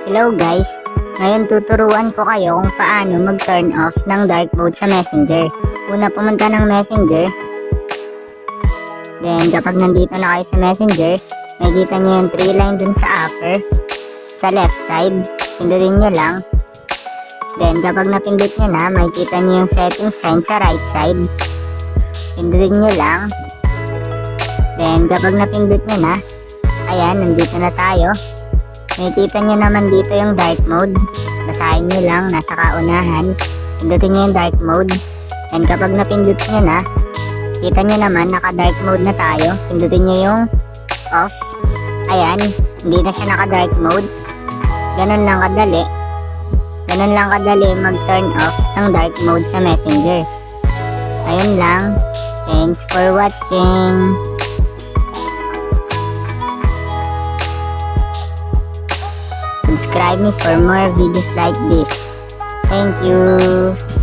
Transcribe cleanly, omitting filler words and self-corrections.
Hello guys! Ngayon tuturuan ko kayo kung paano mag-turn off ng dark mode sa Messenger. Una, pumunta ng Messenger. Then kapag nandito na kayo sa Messenger, makikita nyo yung 3 line dun sa upper. Sa left side, pindutin nyo lang. Then kapag napindot nyo na, makikita nyo yung settings sign sa right side. Pindutin nyo lang. Then kapag napindot nyo na, ayan, nandito na tayo. Makikita nyo naman dito yung dark mode. Basahin nyo lang, nasa kaunahan. Pindutin nyo yung dark mode. And kapag napindot nyo na, kita nyo naman naka dark mode na tayo. Pindutin nyo yung off. Ayan, hindi na siya naka dark mode. Ganun lang kadali. Ganun lang kadali mag turn off ng dark mode sa Messenger. Ayun lang. Thanks for watching. Subscribe me for more videos like this. Thank you.